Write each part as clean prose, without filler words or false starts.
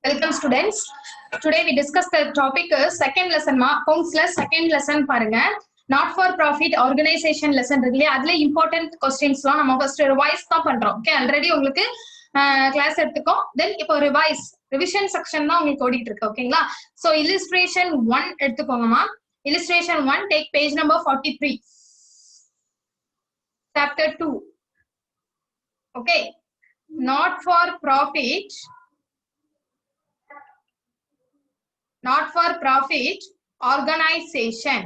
Welcome students. Today we discuss the topic second lesson accounts second lesson பாருங்க not for profit organization lesson இருக்குல்ல அதுல important questionsலாம் நம்ம first revise தான் பண்றோம். Okay, already உங்களுக்கு class எடுத்துக்கோம். Then இப்போ revision section தான் உங்களுக்கு ஓடிட்டு இருக்கு. ஓகேங்களா? So illustration 1 எடுத்துக்கோங்கமா. Illustration 1 take page number 43. Chapter 2. Okay. Not for profit organization.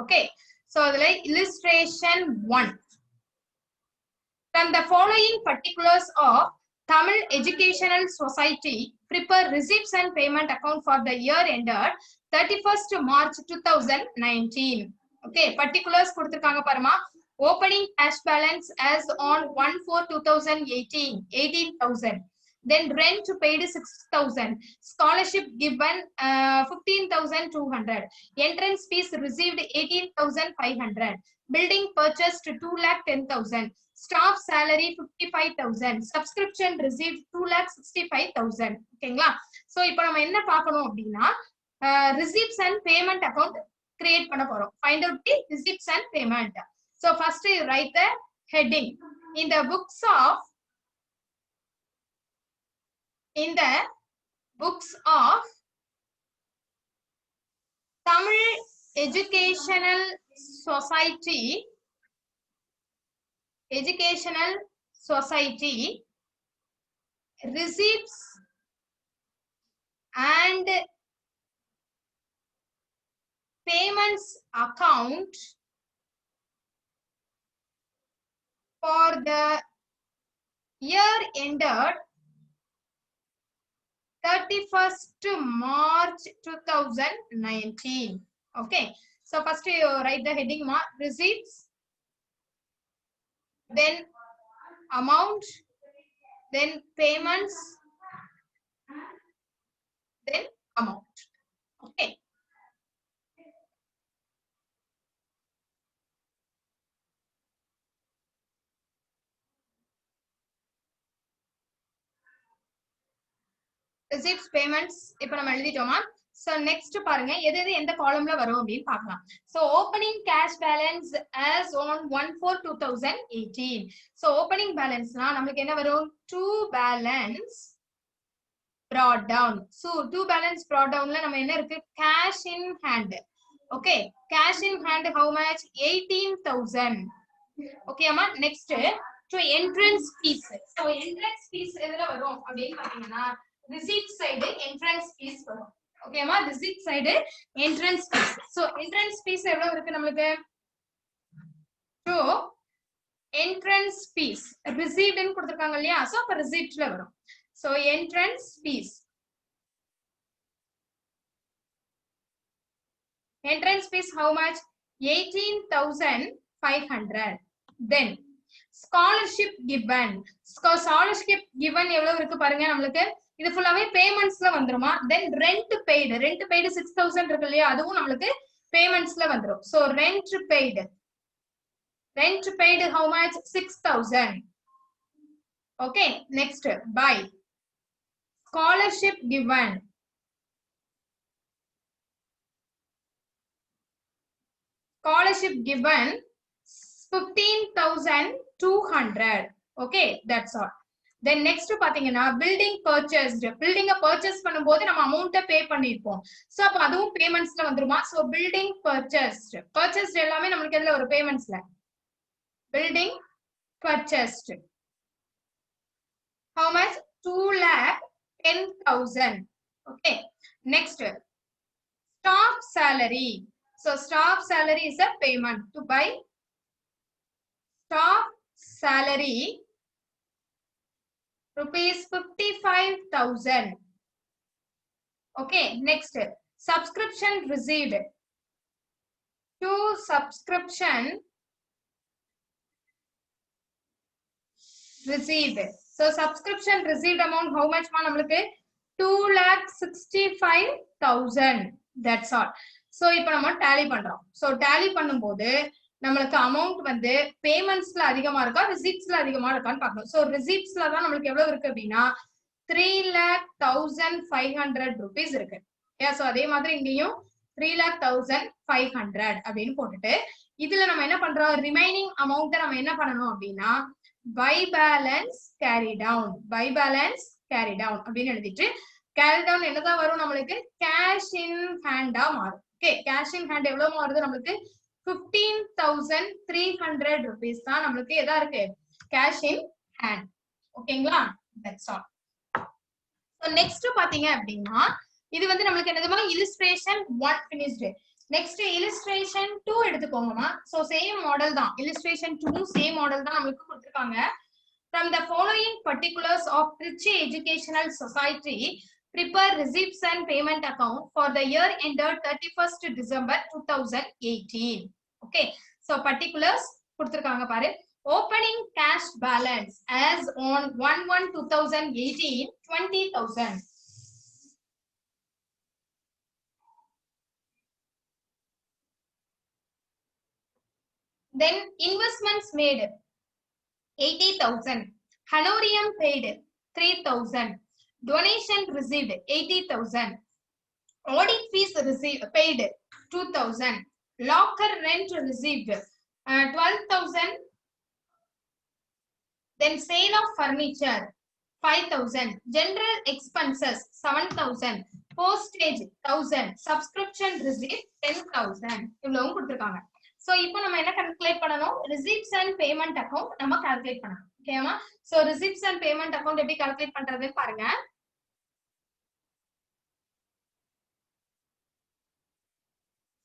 Okay, so illustration 1. From the following particulars of Tamil Educational Society, prepare receipts and payment account for the year ended 31st March 2019. Okay, particulars கொடுத்திருக்காங்க பாருமா. Opening cash balance as on 1/4/2018 18,000. Then rent paid 6,000. Scholarship given 15,200. Entrance fees received 18,500. Building purchased 2,10,000. Staff salary 55,000. Subscription received 2,65,000. ஓகேங்களா? So இப்போ நம்ம என்ன பார்க்கணும் அப்படின்னா receipts and payment account create பண்ண போறோம். Find out the receipts and payment. So first you write the heading. In the books of Tamil Educational Society, receipts and payments account for the year ended 31st March 2019. Okay, so first you write the heading receipts, then amount, then payments, then amount. Okay. Receipts, payments இப்ப நம்ம எழுதிட்டோமா. So next பாருங்க எது எந்த காலம்ல வரும் அப்படினு பார்க்கலாம். So opening cash balance as on 1/4/2018. So opening balance-னா நமக்கு என்ன வரும்? To balance brought down. So to balance brought down-ல நம்ம என்ன இருக்கு? Cash in hand. Okay, cash in hand how much? 18,000. Okay அம்மா, next to entrance fees. So entrance fees எதுல வரும் அப்படினு பாத்தீங்கன்னா receipt side entrance fees வரும். Okay அம்மா, receipt side entrance fees. So entrance fees எவ்வளவு இருக்கு நமக்கு? So entrance fees received ன்னு கொடுத்திருக்காங்க இல்லையா? So அப்ப receiptல வரும். So entrance fees. Entrance fees how much? 18,500. Then scholarship given. Scholarship given எவ்வளவு இருக்கு பாருங்க நமக்கு. இது ஃபுல்லாவே பேமெண்ட்ஸ்ல வந்துருமா. Then rent paid 6,000 இருக்கு இல்லையா? அதுவும் நமக்கு பேமெண்ட்ஸ்ல வந்துரும். So rent paid how much? 6,000. Okay, next by scholarship given. Scholarship given 15,200. Okay, that's all. Then next பாத்தீங்கன்னா building purchased. building purchase பண்ணும்போது நம்ம amount pay பண்ணிருப்போம். சோ அப்ப அதுவும் பேமெண்ட்ஸ்ல வந்துருமா. சோ building purchased எல்லாமே நமக்கு எதுல ஒரு பேமெண்ட்ஸ்ல. building purchased how much? 2,10,000. Okay, next staff salary. So staff salary is a payment. To buy staff salary rupees 55,000. Okay, next subscription received. To subscription received. So subscription received amount how much ma namakku? 2,65,000. That's all. So இப்போ நம்ம tally பண்றோம். So tally பண்ணும்போது நம்மளுக்கு amount வந்து பேமெண்ட்ஸ்ல அதிகமா இருக்கா ரிசீப்ட்ஸ்ல அதிகமா இருக்கான்னு பார்க்கணும். சோ ரிசீப்ட்ஸ்ல தான் நம்மளுக்கு எவ்வளவு இருக்கு அப்படின்னா 3,10,500 rupees இருக்கு. சோ அதே மாதிரி இங்கேயும் 3,10,500 அப்படின்னு போட்டுட்டு இதுல நம்ம என்ன பண்றோம் ரிமைனிங் அமௌண்ட் நம்ம என்ன பண்ணணும் அப்படின்னா பை பேலன்ஸ் கேரி டவுன் அப்படின்னு எழுதிட்டு கேரி டவுன் என்னதான் வரும் நம்மளுக்கு கேஷ் இன் ஹேண்டா மாறும். ஓகே கேஷ் இன் ஹேண்ட் எவ்வளவு மாறுது நம்மளுக்கு 15,300 rupees தான் நம்மளுக்கு எதா இருக்கு கேஷ் இன் ஹேண்ட். ஓகேங்களா தட்ஸ் ஆல். சோ நெக்ஸ்ட் பாத்தீங்க அப்படின்னா இது வந்து நம்மளுக்கு என்னதுமா illustration 1 finished. நெக்ஸ்ட் illustration 2 எடுத்துக்கோங்கமா. சோ சேம் மாடல் தான் illustration 2 சேம் மாடல் தான் நம்மளுக்கு கொடுத்திருக்காங்க. From the following particulars of Trichy Educational Society, prepare receipts and payment account for the year ended 31st December 2018. Okay, so particulars கொடுத்திருக்காங்க பாரு. Opening cash balance as on 1/1/2018 20,000. Then investments made 80,000. Honorarium paid 3,000. Donation received 80,000. Audit fees received paid 2,000. Locker rent received 12,000. Then sale of furniture 5,000. General expenses 7,000. Postage 1,000. Subscription receipt 10,000. இவ்வளவும் கொடுத்திருக்காங்க. So இப்போ நம்ம என்ன calculate பண்ணனும் receipts and payment account நம்ம calculate பண்ணனும். ஓகேமா so receipts and payment account எப்படி கால்குலேட் பண்றதுன்னு பாருங்க.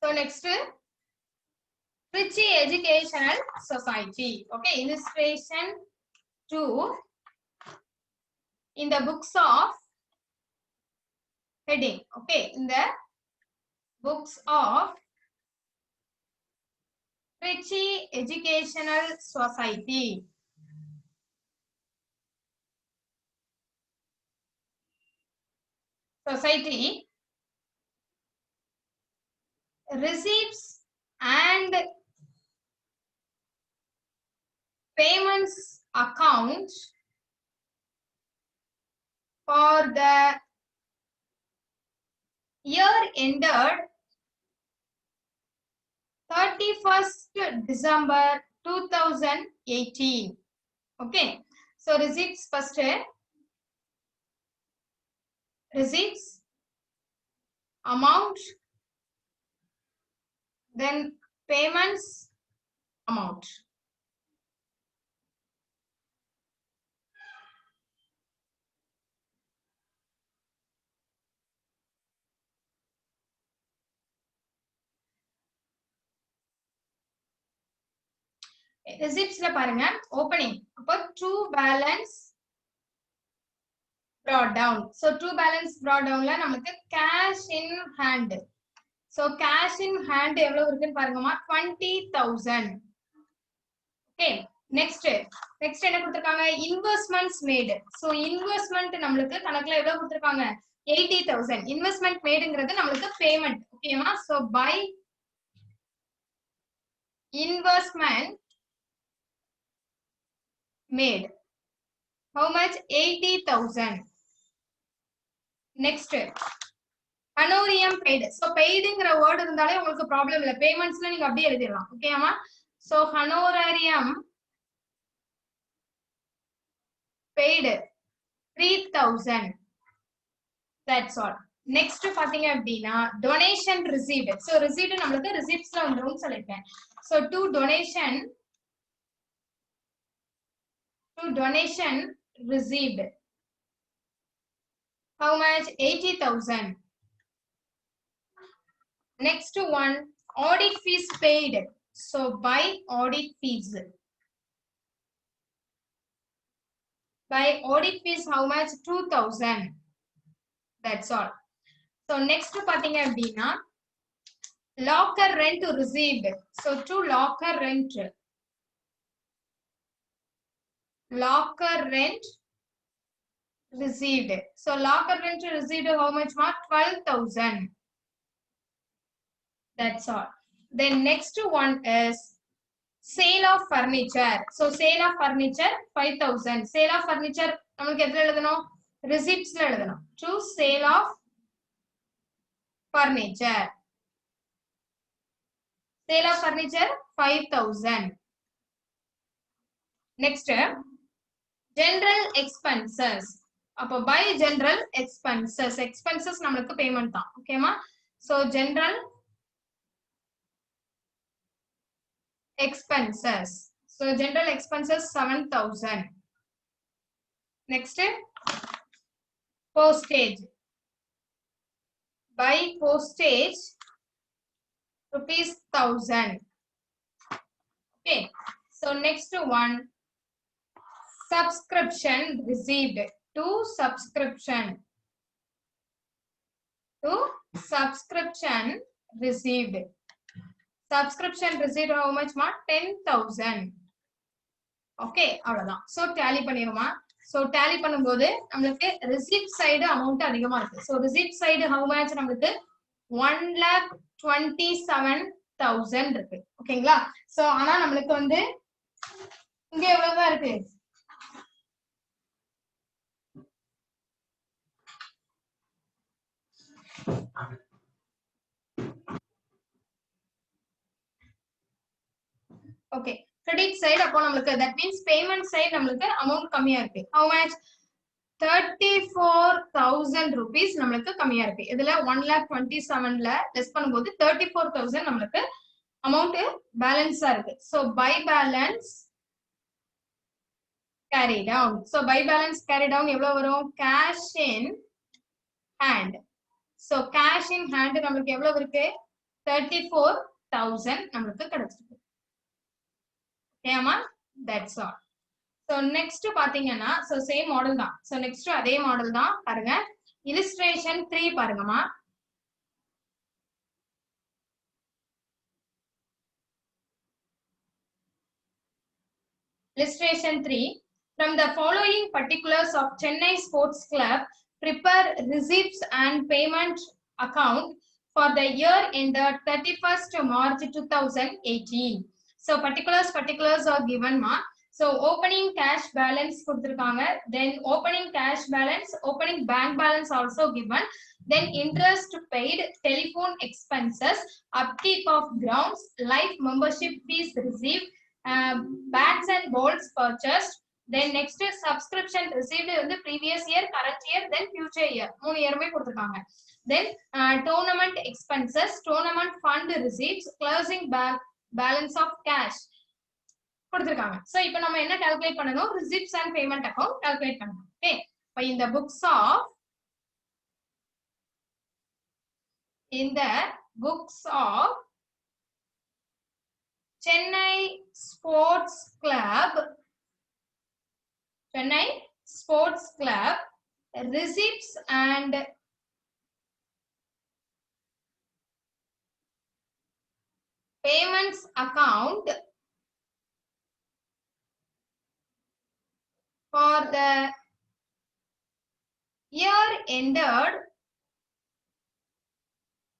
So next Trichy Educational Society. Okay, illustration 2 in the books of heading. Okay, in the books of Trichy Educational Society. Receipts and payments account for the year ended 31st December 2018. Okay, so receipts first. Receipts amount, then payments amount. Receipts la பாருங்க opening அப்ப to balance brought down. So to balance brought down ல நமக்கு cash in hand. So cash in hand எவ்வளவு இருக்குன்னு பாருங்கமா 20,000. Okay, next என்ன கொடுத்திருக்காங்க investments made. So investment நம்மளுக்கு கணக்குல எவ்வளவு கொடுத்திருக்காங்க 80,000. investment madeங்கிறது நம்மளுக்கு payment. ஓகேமா so by investment made how much 80,000. next honorarium paid. so paidங்கிற word இருந்தாலே உங்களுக்கு ப்ராப்ளம் இல்ல பேமெண்ட்ஸ்ல நீங்க அப்படியே எழுதிடலாம். ஓகேமா so honorarium paid 3,000. that's all. next பாத்தீங்க அப்படின்னா donation received. so receipt நம்மளுக்கு receiptsல வந்துரும் சொல்லிருக்கேன். so to donation received how much 80,000. next one audit fees paid. so by audit fees how much 2,000. that's all. so next பாத்தீங்க அப்படின்னா locker rent received. so to locker rent received. so locker rent received how much mark 12,000. that's all. then next one is sale of furniture. So sale of furniture 5000. Sale of furniture நமக்கு எதுல எழுதணும்? Receipts ல எழுதணும். To sale of furniture. Sale of furniture 5000. Next, general expenses. அப்போ by general expenses. Expenses நமக்கு payment தான். ஓகேமா? So general expenses. So general expenses 7000. Next, postage. By postage rupees 1000. Okay. So next one, subscription received. To subscription. To subscription received. Subscription received how much ma? 10,000. Okay, அவ்வளவுதான். So tally பண்ணிருமா? So tally பண்ணும்போது நமக்கு receipt side amount அதிகமா இருக்கு. So receipt side how much நமக்கு 1,27,000 இருக்கு. ஓகேங்களா? So ஆனா நமக்கு வந்து இங்க எவ்வளவுதான் இருக்கு? Okay, credit side அப்போ நமக்கு that means payment side நமக்கு amount கம்மியா இருக்கு. How much? 34,000 rupees நமக்கு கம்மியா இருக்கு. இதுல 1,27,000ல less பண்ணும்போது 34,000 நமக்கு amount balance இருக்கு. So by balance carry down. So by balance carry down எவ்வளவு வரும்? Cash in hand. So cash in hand நமக்கு எவ்வளவு இருக்கு? 34,000 நமக்கு கிடைச்சிருக்கு. ஏமா? That's all. So next பாத்தீங்கன்னா so same model தான். So next அதே model தான் பாருங்க. Illustration 3 பாருங்கம்மா. Illustration 3. From the following particulars of Chennai Sports Club, prepare receipts and payment account for the year ended 31st March 2018. So particulars are given ma. So opening cash balance கொடுத்திருக்காங்க. Then opening cash balance, opening bank balance also given. Then interest paid, telephone expenses, upkeep of grounds, life membership fees received, bats and balls purchased. Then next subscription received in the previous year, current year, then future year. 3 yearமே கொடுத்திருக்காங்க. Then tournament expenses, tournament fund receipts, closing balance of cash கொடுத்திருக்காங்க. So இப்போ நம்ம என்ன calculate பண்ணனும்? Receipts and payment account calculate பண்ணனும். Okay. இப்போ இந்த books of Chennai Sports Club, receipts and payments account for the year ended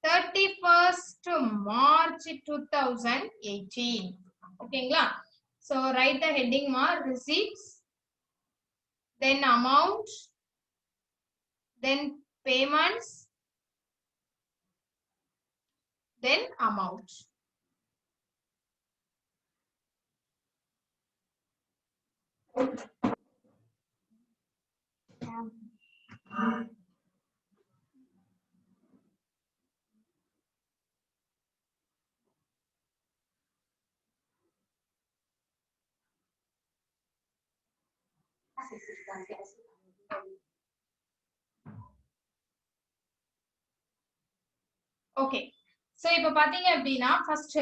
31st March 2018. ஓகேங்களா? So write the heading ma, receipts, then amount, then payments, then amount. Okay. So இப்போ பாத்தீங்க அப்படின்னா first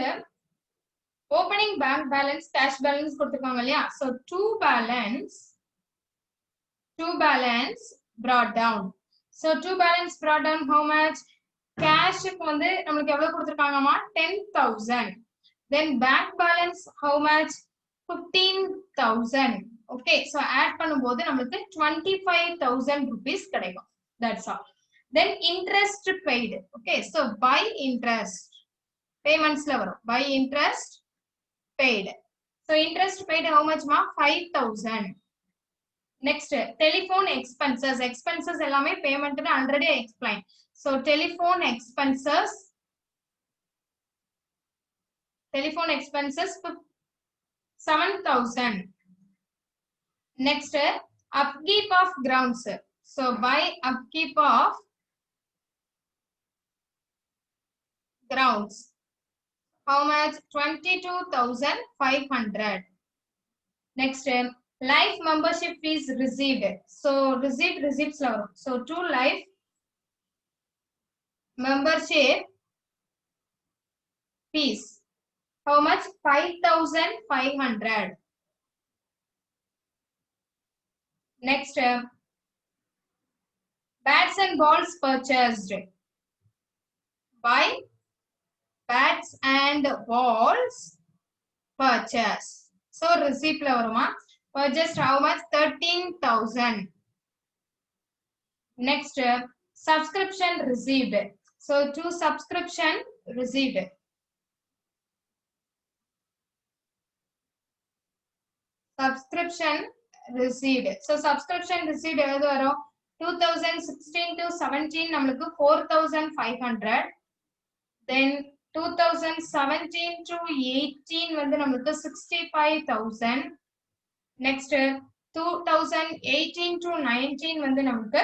opening bank balance, cash balance கொடுத்திருக்காங்க இல்லையா? So to balance brought down. So to balance brought down how much? Cash வந்து நமக்கு எவ்வளவு கொடுத்திருக்காங்கமா? 10,000. Then bank balance how much? 15,000. Okay, so add பண்ணும்போது நமக்கு 25,000 rupees கிடைக்கும். That's all. Then interest paid. Okay, so by interest payments ல வரும். By interest paid. So interest paid how much ma? 5,000. Next, telephone expenses. Expenses எல்லாமே payment னு already explain. So telephone expenses 7,000. Next, upkeep of grounds. So by upkeep of grounds, how much? 22,500. Next, life membership fees received. So received receipts level. So to life membership fees. How much? 5,500. Next, bats and balls purchased. By bats and balls purchase. So receipt la varuma. Purchased how much? 13,000. Next, subscription received. So to subscription received. Subscription received. So subscription received எவ்வளவு வரும்? 2016 to 17 நம்மளுக்கு 4,500. Then 2017 to 18 வந்து நம்மளுக்கு 65,000. Next, 2018 to 19 வந்து நமக்கு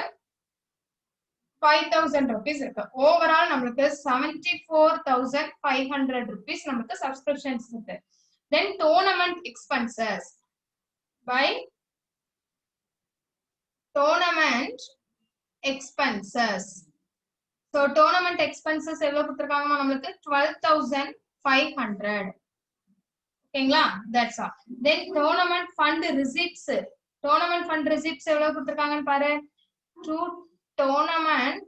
5,000 rupees இருக்கு. Overall நம்மளுக்கு 74,500 rupees நமக்கு subscriptions இருக்கு. Then tournament expenses. By tournament expenses. So tournament expenses எவ்வளவு கொடுத்திருக்காங்க நமக்கு? 12,500. ஓகேங்களா? That's all. Then tournament fund receipts. Tournament fund receipts எவ்வளவு கொடுத்திருக்காங்கன்னு பாரு. To tournament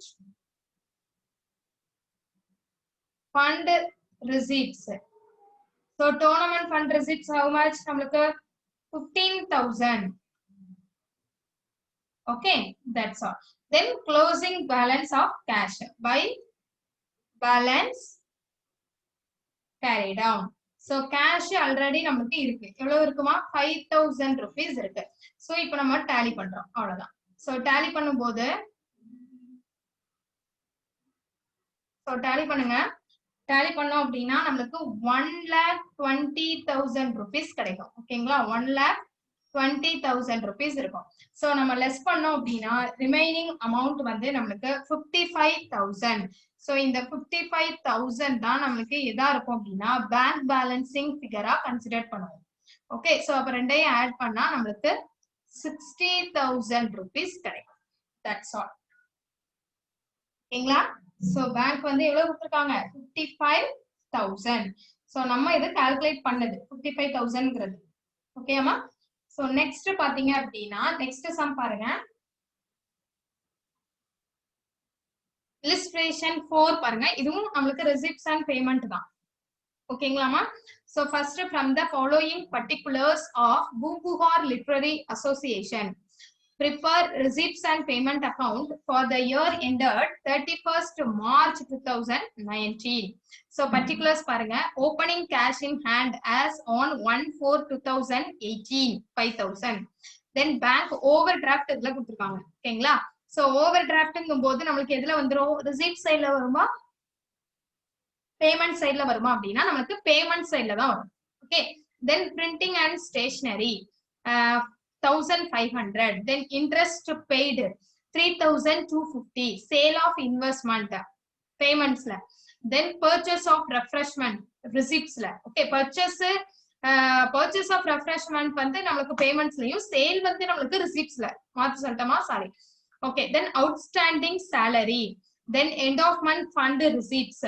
fund receipts. So tournament fund receipts how much? நமக்கு 15,000. Okay, that's all. Then closing balance of cash. By balance carry down. So cash already நமக்கு இருக்கு. எவ்வளவு இருக்குமா? 5,000 rupees இருக்கு. So இப்போ நம்ம tally பண்றோம். அவ்வளவுதான். So tally பண்ணும்போது tally பண்ணுங்க. tally பண்ணோம் அப்படின்னா நமக்கு 1,20,000 rupees கிடைக்கும். ஓகேங்களா? 1,20,000 rupees இருக்கும். So நம்ம less பண்ணோம் அப்படின்னா remaining amount வந்து நமக்கு 55,000. So இந்த 55,000 தான் நமக்கு எதா இருக்கும் அப்படின்னா bank balancing figure consider பண்ணுவோம். Okay, so அப்ப ரெண்டையும் add பண்ணா நமக்கு 60,000 rupees கிடைக்கும். That's all. ஓகேங்களா? So bank வந்து எவ்வளவு கொடுத்திருக்காங்க? 55,000. So நம்ம இது calculate பண்ணது 55,000ங்கிறது. ஓகேமா? So next பாத்தீங்க அப்படின்னா next sum பாருங்க. illustration 4 பாருங்க. இதுவும் நமக்கு receipts and payment தான். ஓகேங்களாமா? So first from the following particulars of Bumpuhar Literary Association. Prepare receipts and payment account for the year ended 31st March 2019. So particulars பாருங்க. Opening cash in hand as on 1/4/2018 5,000. Then bank overdraft இதுல கொடுத்திருக்காங்க. ஓகேங்களா? So overdraftங்கும் போது நமக்கு எதுல வந்துரும்? receipt sideல வருமா? payment sideல வருமா அப்படின்னா நமக்கு payment sideல தான் வரும். Okay. Then printing and stationery 1,500. Then interest paid 3,250. Sale of investment payments la. Then purchase of refreshment receipts la. Okay, purchase of refreshment வந்து நமக்கு payments லயும் sale வந்து நமக்கு receipts la. மாத்தி சொல்லட்டமா? Sorry. Okay, then outstanding salary. Then end of month fund receipts.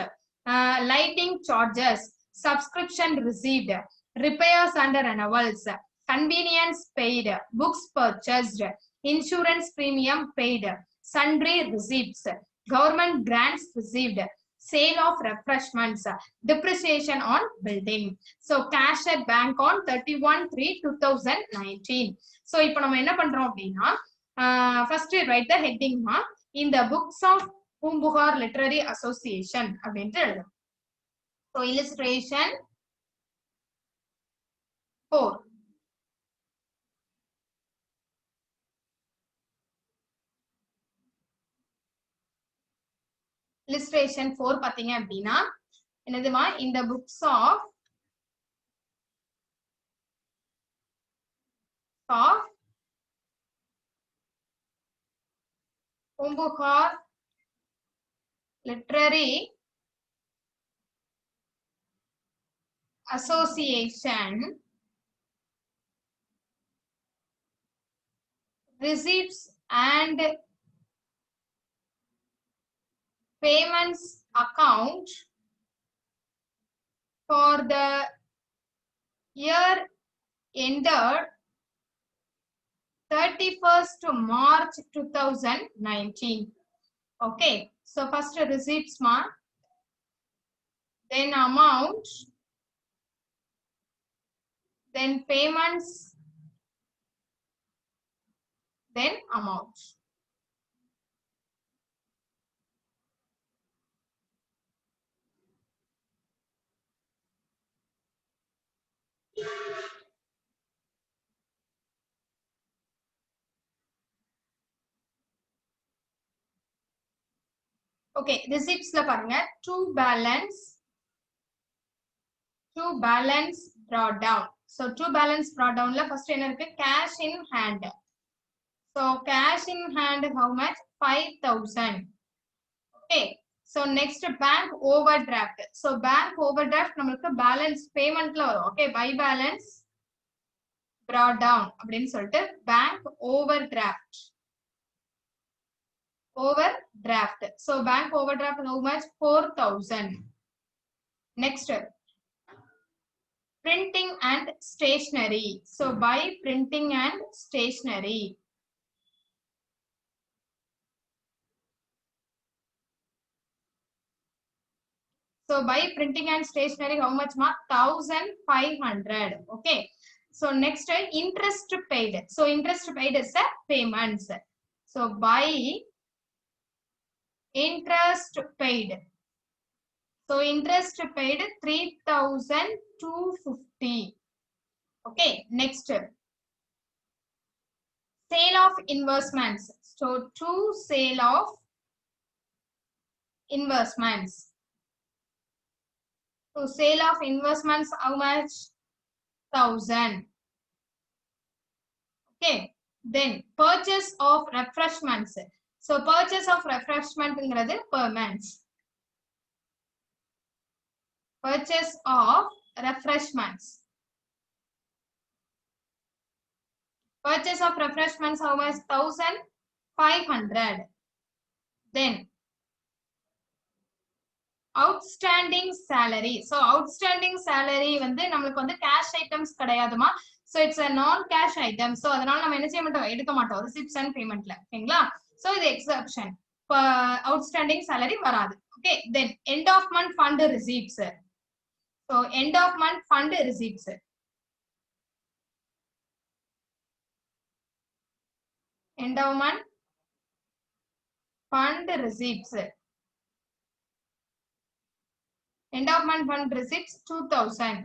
Lighting charges, subscription received, repairs and renewals, convenience paid, books purchased, insurance premium paid, sundry receipts, government grants received, sale of refreshments, depreciation on building. So cash at bank on 31/3/2019. So இப்போ நம்ம என்ன பண்றோம் அப்படின்னா first write the heading in the books of Bumpuhar Literary Association அப்படின்ட்டு எழுதணும். So illustration 4. Illustration 4 பாத்தீங்க அப்படின்னா என்னதுமா இந்த books of Umbuhar Literary Association receipts and payments account for the year ended 31st March 2019. Okay, so first receipts ma, then amount, then payments, then amount. Okay, receipts la பாருங்க to balance drawdown. So to balance drawdown la first என்ன இருக்கு cash in hand. So cash in hand how much 5,000. Okay, so next bank overdraft. So bank overdraft நமக்கு balance payment la வரும். Okay, by balance drawdown அப்படின்னு சொல்லிட்டு bank overdraft. So bank overdraft how much 4,000. Next printing and stationery. So buy printing and stationery. So buy printing and stationery how much ma 1,500. Okay, so next interest paid. So interest paid is a payments. So buy interest paid. So interest paid 3,250. Okay, next sale of investments. So to sale of investments. So sale of investments how much 1,000. Okay, then purchase of refreshments. So purchase of refreshment ingradhu per month. Purchase of refreshments. Purchase of refreshments how much 1,500. Then outstanding salary. So outstanding salary வந்து நமக்கு வந்து cash items கிடையாதுமா. So it's a non cash item. So அதனால நம்ம என்ன செய்ய மாட்டோம் எடுக்க மாட்டோம் receipts and paymentல. ஓகேங்களா? So இது exception. Outstanding salary வராது. Okay, then end of month fund receipts. So end of month fund receipts. End of month fund receipts. End of month fund receipts 2,000.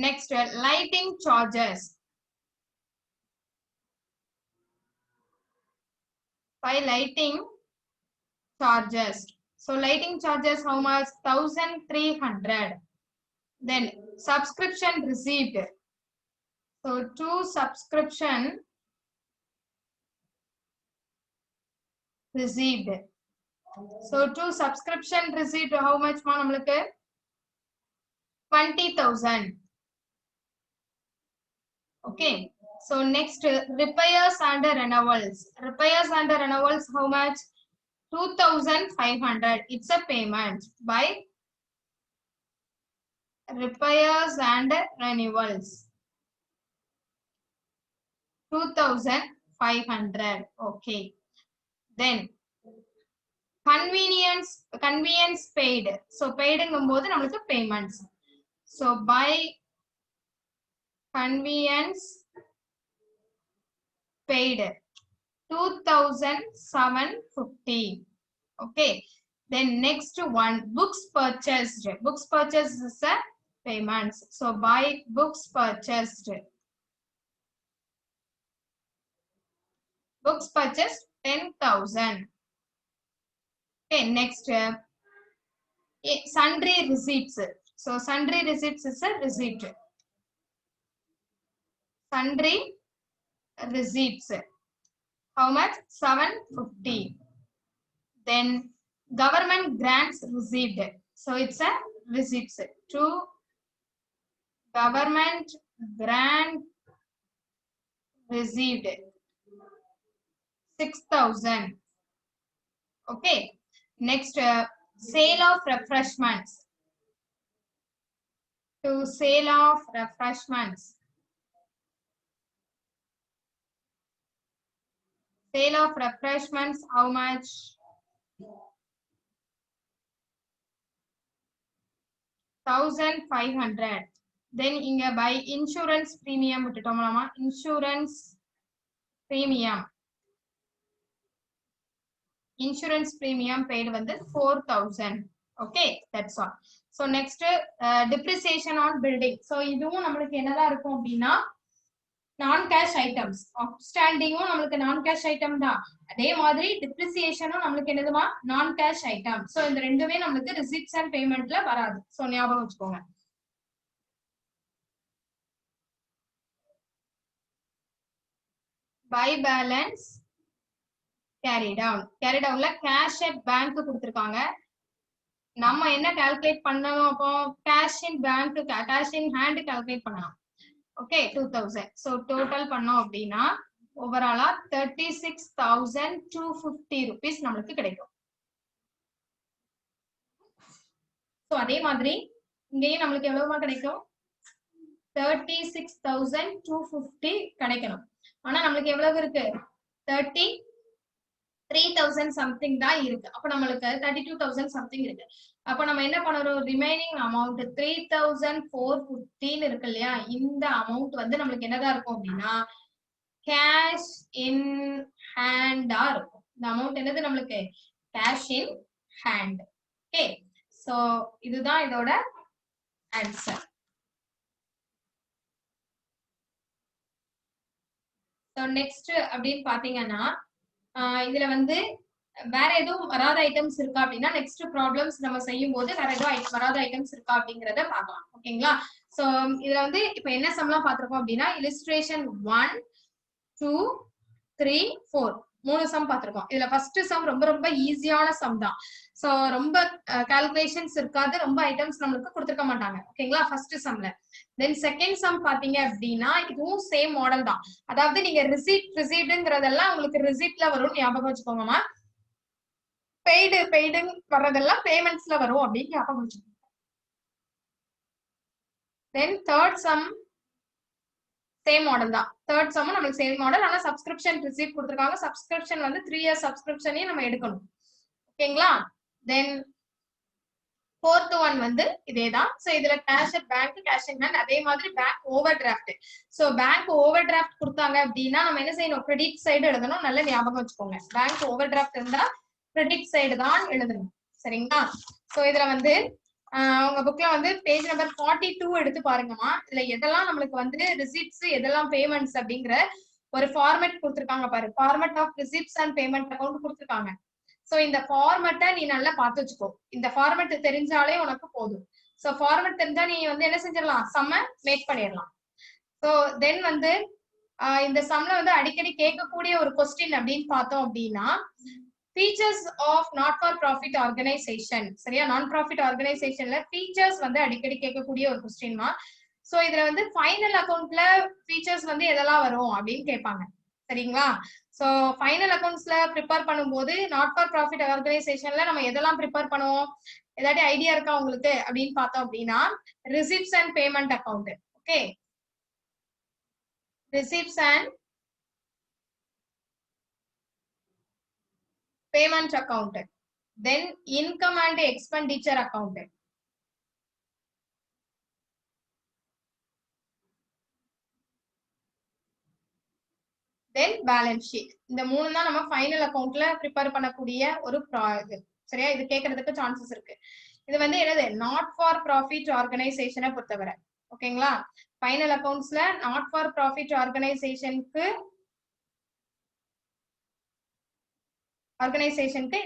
Next lighting charges. By lighting charges. So lighting charges how much 1,300. Then subscription received. So to subscription received. So to subscription received how much ma namalukku 20,000. Okay, so next repairs and renewals. Repairs and renewals how much 2,500. It's a payment by repairs and renewals 2,500. Okay, then convenience paid. So paidங்கும்போது நமக்கு payments. So by convenience paid 2,750. Okay, then next one books purchased. Books purchased is a payments. So by books purchased. Books purchased 10,000. Okay, next sundry receipts. So sundry receipts is a receipt. Sundry receipts. How much? 750. Then government grants received. So it's a receipts. To government grant received 6,000. Okay. Next, sale of refreshments. To sale of refreshments. Sale of refreshments, how much? 1,500. Then inga by insurance premium விட்டுட்டோம்லாமா? Insurance premium. Insurance premium paid வந்து 4,000. Okay, that's all. So next, depreciation on building. So இதுவும் நம்மளுக்கு என்னதான் இருக்கும் அப்படின்னா நான் cash items. அவுட்ஸ்டாண்டிங்கும் நம்மளுக்கு நான் cash item தான். அதே மாதிரி டிப்ரிசியேஷனும் நம்மளுக்கு என்னதுமா நான் கேஷ் ஐட்டம். சோ இந்த ரெண்டுமே நம்மளுக்கு ரிசிப்ட்ஸ் அண்ட் பேமெண்ட்ல வராது. சோ ஞாபகம் வச்சுக்கோங்க. By balance carry down. Carry டவுன்ல கேஷ் அட் பேங்க் கொடுத்திருக்காங்க. நம்ம என்ன கால்குலேட் பண்ணணும்? அப்போ cash in bank, cash in hand calculate பண்ணலாம். ஓகே, 2,000. சோ டோட்டல் பண்ணோம் அப்படின்னா ஓவராலா 36,250 rupees நம்மளுக்கு கிடைக்கும். சோ அதே மாதிரி இங்கேயும் நம்மளுக்கு எவ்வளவுமா கிடைக்கும்? 36,250 கிடைக்கணும். ஆனா நம்மளுக்கு எவ்வளவு இருக்கு? 33,000 சம்திங் தான் இருக்கு. அப்ப நம்மளுக்கு 32,000 சம்திங் இருக்கு. அப்ப நம்ம என்ன பண்ணறோம்? ரிமைனிங் அமௌண்ட் 3,415 இருக்கு இல்லையா? இந்த அமௌண்ட் வந்து நம்மளுக்கு என்னதான் இருக்கும் அப்படின்னா கேஷ் இன் ஹேண்டா இருக்கும். இந்த அமௌண்ட் என்னது நம்மளுக்கு? Cash in hand. Okay, so இதுதான் இதோட ஆன்சர். சோ நெக்ஸ்ட் அப்படின்னு பாத்தீங்கன்னா இதுல வந்து வேற எதுவும் வராத ஐட்டம்ஸ் இருக்கா அப்படின்னா நெக்ஸ்ட் ப்ராப்ளம்ஸ் நம்ம செய்யும் போது வேற எதுவும் வராத ஐட்டம்ஸ் இருக்கா அப்படிங்கறத பார்க்கலாம். ஓகேங்களா? சோ இதுல வந்து இப்ப என்ன சம்லாம் பாத்திருக்கோம் அப்படின்னா illustration 1, 2, 3, 4 மூணு சம் பாத்திருக்கோம். இதுல ஃபர்ஸ்ட் சம் ரொம்ப ரொம்ப ஈஸியான சம் தான். சோ ரொம்ப கால்குலேஷன்ஸ் இருக்காது, ரொம்ப ஐட்டம்ஸ் நம்மளுக்கு கொடுத்துருக்க மாட்டாங்க. ஓகேங்களா? ஃபர்ஸ்ட் சம்ல. தென் செகண்ட் சம் பாத்தீங்க அப்படின்னா இதுவும் சேம் மாடல் தான். அதாவது நீங்க ரிசீப்ட்ங்கிறதெல்லாம் உங்களுக்கு ரிசீப்ட்ல வரும், ஞாபகம் வச்சுக்கோங்கம்மா. பெய்டு வர்றதெல்லாம் பேமெண்ட்ஸ்ல வரும் அப்படின்னு ஞாபகம் வச்சுக்கோங்க. Then third sum same model தான். தேர்ட் சம் நமக்கு சேம் மாடல். ஆனா சப்ஸ்கிரிப்ஷன் ரிசீப்ட் கொடுத்திருக்காங்க. சப்ஸ்கிரிப்ஷன் வந்து 3 இயர்ஸ் சப்ஸ்கிரிப்ஷனையும் நம்ம எடுக்கணும். ஓகேங்களா? தென் fourth one வந்து இதேதான். சோ இதுல cash at bank, cash in hand. அதே மாதிரி bank over draft. So bank over draft கொடுத்தாங்க அப்படின்னா நம்ம என்ன செய்யணும்? கிரெடிட் சைடு எழுதணும். நல்ல ஞாபகம் வச்சுக்கோங்க. பேங்க் ஓவர் டிராஃப்ட் இருந்தா கிரெடிட் சைடு தான் எழுதணும். சரிங்களா? சோ இதுல வந்து உங்க புக்ல வந்து பேஜ் நம்பர் 42 எடுத்து பாருங்கம்மா. இதுல எதெல்லாம் நம்மளுக்கு வந்து ரிசிப்ட்ஸ், எதெல்லாம் பேமெண்ட்ஸ் அப்படிங்கிற ஒரு ஃபார்மேட் கொடுத்திருக்காங்க பாரு. Format of receipts and payment account கொடுத்திருக்காங்க. சோ இந்த ஃபார்மேட்டை நீ நல்லா பார்த்து வச்சுக்கோ. இந்த ஃபார்மேட் தெரிஞ்சாலே உனக்கு போதும். சோ ஃபார்மேட் தெரிஞ்சா நீ வந்து என்ன செஞ்சிடலாம்? சம்ம மேக் பண்ணிடலாம். சோ தென் வந்து இந்த சம்ல வந்து அடிக்கடி கேட்கக்கூடிய ஒரு கொஸ்டின் அப்படின்னு பார்த்தோம் அப்படின்னா features of not for profit organization. சரியா? நான் ப்ராஃபிட் ஆர்கனைசேஷன்ல ஃபீச்சர்ஸ் வந்து அடிக்கடி கேட்கக்கூடிய ஒரு கொஸ்டின்மா. சோ இதுல வந்து ஃபைனல் அக்கவுண்ட்ல ஃபீச்சர்ஸ் வந்து எதெல்லாம் வரும் அப்படின்னு கேட்பாங்க. சரிங்களா? சோ ஃபைனல் அக்கவுண்ட்ஸ்ல ப்ரிப்பேர் பண்ணும்போது நாட் ஃபார் ப்ராஃபிட் ஆர்கனைசேஷன்ல நம்ம எதெல்லாம் ப்ரிப்பேர் பண்ணுவோம்? ஏதாவது ஐடியா இருக்கா உங்களுக்கு அப்படின்னு பார்த்தோம் அப்படின்னா receipts and payment account. Okay, receipts and payment account, then income and expenditure account, then balance sheet. இந்த மூணு தான் நம்ம ஃபைனல் அக்கவுண்ட்ல ப்ரிப்பேர் பண்ணக்கூடிய ஒரு இது. சரியா? இது கேட்கறதுக்கு சான்சஸ் இருக்கு. இது வந்து என்னது நாட் ஃபார் ப்ராஃபிட் ஆர்கனைசேஷனை பொறுத்தவரை. ஓகேங்களா? ஃபைனல் அக்கவுண்ட்ஸ்ல நாட் ஃபார் ப்ராஃபிட் ஆர்கனைசேஷனுக்கு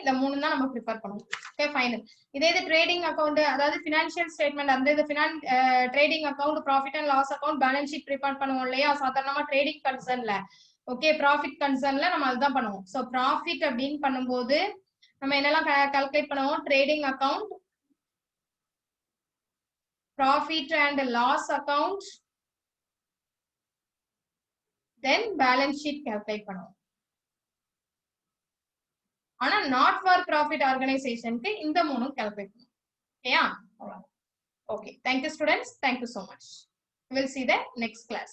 இந்த மூணு தான் நம்ம ப்ரிஃபர் பண்ணுவோம். Okay final. இதே இது ட்ரேடிங் அக்கவுண்ட், அதாவது ஃபினான்ஷியல் ஸ்டேட்மெண்ட், அந்த இது trading account, profit and loss account, balance sheet prepare பண்ணுவோம் இல்லையா சாதாரணமா ட்ரேடிங் கன்சர்ன்ல. ஓகே, ப்ராஃபிட் கன்சர்ன்ல நம்ம அதுதான் பண்ணுவோம். ஸோ ப்ராஃபிட் அப்படின்னு பண்ணும்போது நம்ம என்னெல்லாம் கால்குலேட் பண்ணுவோம்? Trading account, profit and loss account, then balance sheet calculate பண்ணுவோம். ஆனா நாட் ஃபார் ப்ராஃபிட் ஆர்கனைசேஷனுக்கு இந்த மூணும் கால்குலேட் பண்ணுவோம். ஓகேயா? Okay, thank you students, thank you so much. We'll see the next class.